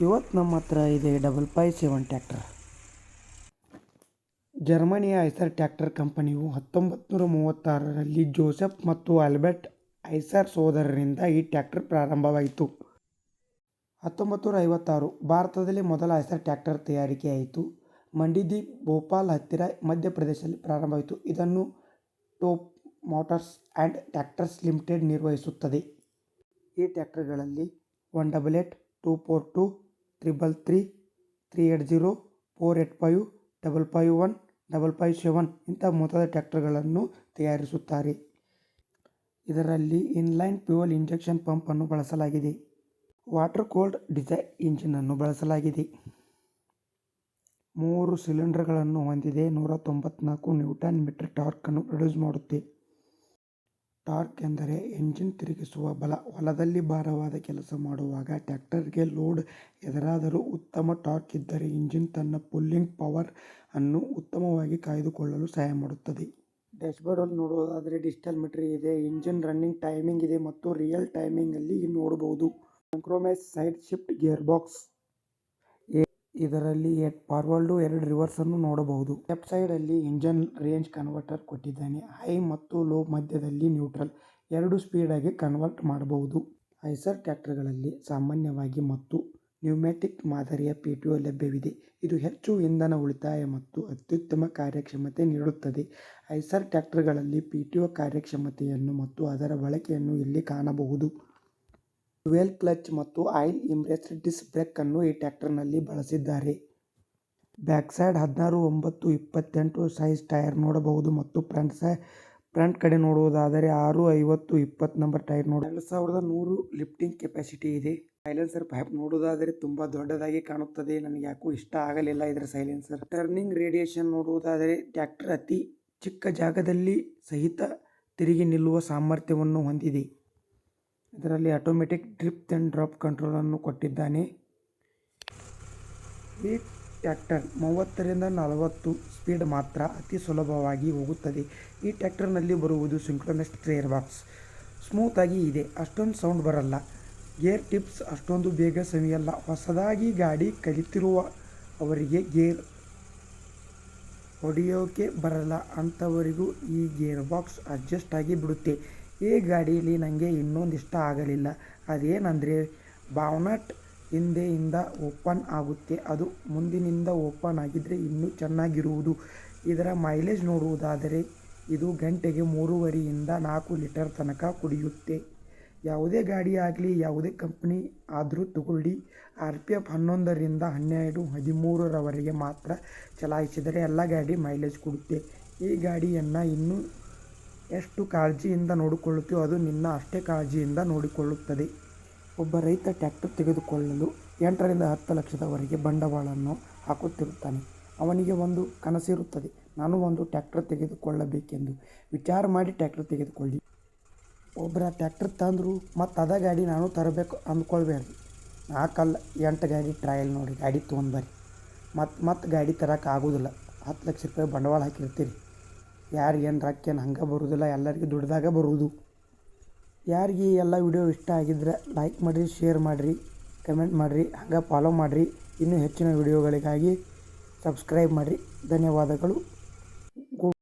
ಇವತ್ತು ನಮ್ಮ ಹತ್ರ ಇದೆ 757 ಟ್ರ್ಯಾಕ್ಟರ್. ಜರ್ಮನಿಯ ಐಸರ್ ಟ್ರ್ಯಾಕ್ಟರ್ ಕಂಪನಿಯು 1936ರಲ್ಲಿ ಜೋಸೆಫ್ ಮತ್ತು ಆಲ್ಬರ್ಟ್ ಐಸರ್ ಸಹೋದರರಿಂದ ಈ ಟ್ರ್ಯಾಕ್ಟರ್ ಪ್ರಾರಂಭವಾಯಿತು. 1956 ಭಾರತದಲ್ಲಿ ಮೊದಲ ಐಸರ್ ಟ್ರ್ಯಾಕ್ಟರ್ ತಯಾರಿಕೆಯಾಯಿತು. ಮಂಡಿದೀಪ್, ಭೋಪಾಲ್ ಹತ್ತಿರ ಮಧ್ಯಪ್ರದೇಶದಲ್ಲಿ ಪ್ರಾರಂಭವಾಯಿತು. ಇದನ್ನು top motors and tractors limited ನಿರ್ವಹಿಸುತ್ತದೆ. ಈ ಟ್ರ್ಯಾಕ್ಟರ್ಗಳಲ್ಲಿ 188, 242, 333, 380, 485, 551, 557 ಇಂಥ ಮುಂತಾದ ಟ್ರ್ಯಾಕ್ಟರ್ಗಳನ್ನು ತಯಾರಿಸುತ್ತಾರೆ. ಇದರಲ್ಲಿ ಇನ್ಲೈನ್ ಫ್ಯೂಯಲ್ ಇಂಜೆಕ್ಷನ್ ಪಂಪ್ ಅನ್ನು ಬಳಸಲಾಗಿದೆ. ವಾಟರ್ ಕೂಲ್ಡ್ ಡೀಸೆಲ್ ಇಂಜಿನ್ ಅನ್ನು ಬಳಸಲಾಗಿದೆ. 3 ಸಿಲಿಂಡರ್ಗಳನ್ನು ಹೊಂದಿದೆ. 194 ನ್ಯೂಟನ್ ಮೀಟರ್ ಟಾರ್ಕ್ ಅನ್ನು ಪ್ರೊಡ್ಯೂಸ್ ಮಾಡುತ್ತೆ. ಟಾರ್ಕ್ ಎಂದರೆ ಎಂಜಿನ್ ತಿರುಗಿಸುವ ಬಲ. ಹೊಲದಲ್ಲಿ ಭಾರವಾದ ಕೆಲಸ ಮಾಡುವಾಗ ಟ್ರ್ಯಾಕ್ಟರ್ಗೆ ಲೋಡ್ ಎದುರಾದರೂ ಉತ್ತಮ ಟಾರ್ಕ್ ಇದ್ದರೆ ಇಂಜಿನ್ ತನ್ನ ಪುಲ್ಲಿಂಗ್ ಪವರ್ ಅನ್ನು ಉತ್ತಮವಾಗಿ ಕಾಯ್ದುಕೊಳ್ಳಲು ಸಹಾಯ ಮಾಡುತ್ತದೆ. ಡ್ಯಾಶ್ಬೋರ್ಡ್ ನೋಡುವುದಾದರೆ ಡಿಜಿಟಲ್ ಮೀಟರ್ ಇದೆ, ಇಂಜಿನ್ ರನ್ನಿಂಗ್ ಟೈಮಿಂಗ್ ಇದೆ ಮತ್ತು ರಿಯಲ್ ಟೈಮಿಂಗ್ ಅಲ್ಲಿ ನೋಡಬಹುದು. Synchronise side shift gear box. ಇದರಲ್ಲಿ 8 ಫಾರ್ವರ್ಡ್ 2 ರಿವರ್ಸ್ ಅನ್ನು ನೋಡಬಹುದು. ಲೆಫ್ಟ್ ಸೈಡ್ ಅಲ್ಲಿ ಇಂಜಿನ್ ರೇಂಜ್ ಕನ್ವರ್ಟರ್ ಕೊಟ್ಟಿದ್ದಾನೆ. ಹೈ ಮತ್ತು ಲೋ, ಮಧ್ಯದಲ್ಲಿ ನ್ಯೂಟ್ರಲ್, 2 ಸ್ಪೀಡ್ ಆಗಿ ಕನ್ವರ್ಟ್ ಮಾಡಬಹುದು. ಐಸರ್ ಟ್ರ್ಯಾಕ್ಟರ್ಗಳಲ್ಲಿ ಸಾಮಾನ್ಯವಾಗಿ ಮತ್ತು ನ್ಯೂಮ್ಯಾಟಿಕ್ ಮಾದರಿಯ ಪಿಟಿಒ ಲಭ್ಯವಿದೆ. ಇದು ಹೆಚ್ಚು ಇಂಧನ ಉಳಿತಾಯ ಮತ್ತು ಅತ್ಯುತ್ತಮ ಕಾರ್ಯಕ್ಷಮತೆ ನೀಡುತ್ತದೆ. ಐಸರ್ ಟ್ರ್ಯಾಕ್ಟರ್ಗಳಲ್ಲಿ ಪಿಟಿಒ ಕಾರ್ಯಕ್ಷಮತೆಯನ್ನು ಮತ್ತು ಅದರ ಬಳಕೆಯನ್ನು ಇಲ್ಲಿ ಕಾಣಬಹುದು. ಡ್ಯುಯಲ್ ಕ್ಲಚ್ ಮತ್ತು ಆಯಿಲ್ ಇಂಪ್ರೆಸ್ಡ್ ಡಿಸ್ಕ್ ಬ್ರೇಕ್ ಅನ್ನು ಈ ಟ್ರ್ಯಾಕ್ಟರ್ನಲ್ಲಿ ಬಳಸಿದ್ದಾರೆ. ಬ್ಯಾಕ್ ಸೈಡ್ 16-9-28 ಸೈಜ್ ಟೈರ್ ನೋಡಬಹುದು ಮತ್ತು ಫ್ರಂಟ್ ಕಡೆ ನೋಡುವುದಾದರೆ 6-50-20 ನಂಬರ್ ಟೈರ್ 2100 ಲಿಫ್ಟಿಂಗ್ ಕೆಪಾಸಿಟಿ ಇದೆ. ಸೈಲೆನ್ಸರ್ ಪೈಪ್ ನೋಡುವುದಾದರೆ ತುಂಬಾ ದೊಡ್ಡದಾಗಿ ಕಾಣುತ್ತದೆ. ನನಗೆ ಯಾಕೋ ಇಷ್ಟ ಆಗಲಿಲ್ಲ ಇದರ ಸೈಲೆನ್ಸರ್. ಟರ್ನಿಂಗ್ ರೇಡಿಯೇಷನ್ ನೋಡುವುದಾದರೆ ಟ್ರ್ಯಾಕ್ಟರ್ ಅತಿ ಚಿಕ್ಕ ಜಾಗದಲ್ಲಿ ಸಹಿತ ತಿರುಗಿ ನಿಲ್ಲುವ ಸಾಮರ್ಥ್ಯವನ್ನು ಹೊಂದಿದೆ. ಇದರಲ್ಲಿ automatic drip and drop control ಅನ್ನು ಕೊಟ್ಟಿದ್ದಾನೆ. ಈ ಟ್ರ್ಯಾಕ್ಟರ್ 30-40 ಸ್ಪೀಡ್ ಮಾತ್ರ ಅತಿ ಸುಲಭವಾಗಿ ಹೋಗುತ್ತದೆ. ಈ ಟ್ರ್ಯಾಕ್ಟರ್ನಲ್ಲಿ ಬರುವುದು ಸಿಂಕ್ರೊನೈಸ್ಡ್ ಗೇರ್ ಬಾಕ್ಸ್. ಸ್ಮೂತ್ ಆಗಿ ಇದೆ, ಅಷ್ಟೊಂದು ಸೌಂಡ್ ಬರಲ್ಲ. ಗೇರ್ ಟಿಪ್ಸ್ ಅಷ್ಟೊಂದು ಬೇಗ ಸವಿಯಲ್ಲ. ಹೊಸದಾಗಿ ಗಾಡಿ ಕಲಿತಿರುವ ಅವರಿಗೆ ಗೇರ್ ಹೊಡೆಯೋಕೆ ಬರಲ್ಲ ಅಂಥವರಿಗೂ ಈ ಗೇರ್ ಬಾಕ್ಸ್ ಅಡ್ಜಸ್ಟ್ ಆಗಿ ಬಿಡುತ್ತೆ. ಈ ಗಾಡಿಯಲ್ಲಿ ನನಗೆ ಇನ್ನೊಂದು ಇಷ್ಟ ಆಗಲಿಲ್ಲ. ಅದೇನಂದರೆ ಬಾನಟ್ ಹಿಂದೆಯಿಂದ ಓಪನ್ ಆಗುತ್ತೆ, ಅದು ಮುಂದಿನಿಂದ ಓಪನ್ ಆಗಿದ್ರೆ ಇನ್ನೂ ಚೆನ್ನಾಗಿರುವುದು. ಇದರ ಮೈಲೇಜ್ ನೋಡುವುದಾದರೆ ಇದು ಗಂಟೆಗೆ 3.5-4 ಲೀಟರ್ ತನಕ ಕುಡಿಯುತ್ತೆ. ಯಾವುದೇ ಗಾಡಿ ಆಗಲಿ, ಯಾವುದೇ ಕಂಪನಿ ಆದರೂ ತಗೊಳ್ಳಿ, RPM 11-12-13 ಮಾತ್ರ ಚಲಾಯಿಸಿದರೆ ಎಲ್ಲ ಗಾಡಿ ಮೈಲೇಜ್ ಕೊಡುತ್ತೆ. ಈ ಗಾಡಿಯನ್ನು ಇನ್ನೂ ಎಷ್ಟು ಕಾಳಜಿಯಿಂದ ನೋಡಿಕೊಳ್ಳುತ್ತೀಯೋ ಅದು ನಿನ್ನ ಅಷ್ಟೇ ಕಾಳಜಿಯಿಂದ ನೋಡಿಕೊಳ್ಳುತ್ತದೆ. ಒಬ್ಬ ರೈತ ಟ್ರ್ಯಾಕ್ಟರ್ ತೆಗೆದುಕೊಳ್ಳಲು 8-10 ಲಕ್ಷದವರೆಗೆ ಬಂಡವಾಳವನ್ನು ಹಾಕುತ್ತಿರುತ್ತಾನೆ. ಅವನಿಗೆ ಒಂದು ಕನಸಿರುತ್ತದೆ, ನಾನು ಒಂದು ಟ್ರ್ಯಾಕ್ಟರ್ ತೆಗೆದುಕೊಳ್ಳಬೇಕೆಂದು. ವಿಚಾರ ಮಾಡಿ ಟ್ರ್ಯಾಕ್ಟರ್ ತೆಗೆದುಕೊಳ್ಳಿ. ಒಬ್ಬರ ಟ್ರ್ಯಾಕ್ಟರ್ ತಂದರು ಮತ್ತು ಅದ ಗಾಡಿ ನಾನು ತರಬೇಕು ಅಂದ್ಕೊಳ್ಬೇಡ್ರಿ. 4-8 ಗಾಡಿ ಟ್ರಯಲ್ ನೋಡಿ ಗಾಡಿ ತೊಗೊಂಡ್ಬರ್ರಿ. ಮತ್ತು ಗಾಡಿ ತರಕ್ಕೆ ಆಗೋದಿಲ್ಲ. 10 ಲಕ್ಷ ರೂಪಾಯಿ ಬಂಡವಾಳ ಹಾಕಿರ್ತೀರಿ. ಯಾರಿಗೇನು ರೊಕ್ಕೇನು ಹಂಗೆ ಬರೋದಿಲ್ಲ, ಎಲ್ಲರಿಗೂ ದುಡ್ದಾಗ ಬರುವುದು. ಯಾರಿಗೆ ಎಲ್ಲ ವಿಡಿಯೋ ಇಷ್ಟ ಆಗಿದ್ರೆ ಲೈಕ್ ಮಾಡಿರಿ, ಶೇರ್ ಮಾಡಿರಿ, ಕಮೆಂಟ್ ಮಾಡಿರಿ, ಹಂಗೆ ಫಾಲೋ ಮಾಡಿರಿ. ಇನ್ನೂ ಹೆಚ್ಚಿನ ವಿಡಿಯೋಗಳಿಗಾಗಿ ಸಬ್ಸ್ಕ್ರೈಬ್ ಮಾಡಿರಿ. ಧನ್ಯವಾದಗಳು.